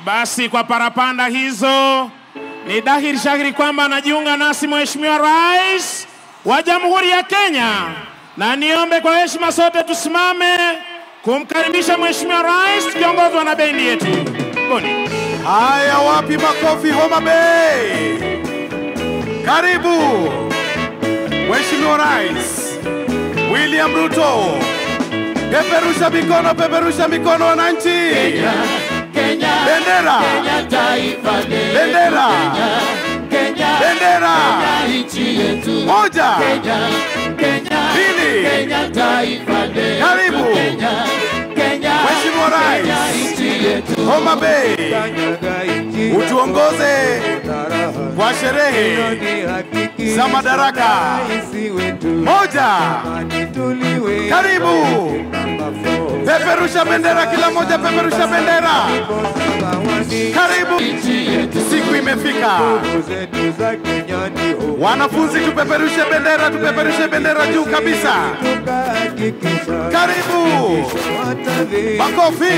Basi kwa parapanda hizo ni dhahiri shahiri kwamba anajiunga nasi Mheshimiwa Rais wa Jamhuri ya Kenya, na niombe kwa heshima sote tusimame kumkaribisha Mheshimiwa Rais tukiongozwa na bendi yetu. Boni. Haya, wapi makofi Homa Bay? Karibu Mheshimiwa Rais William Ruto. Peperusha mikono wananchi. Kenya, Kenya, bendera, Kenya taifa letu. bendera, Kenya, bendera, Kenya nchi yetu. moja, Kenya, Kenya, pili, Kenya taifa letu. karibu Kenya, Kenya, Mheshimiwa Rais Kenya nchi yetu. Homa Bay, utuongoze kwa sherehe za madaraka. Moja, karibu. Peperusha bendera, kila moja peperusha bendera. Karibu. Siku imefika. Wanafunzi tupeperushe bendera juu kabisa. Karibu. Makofi.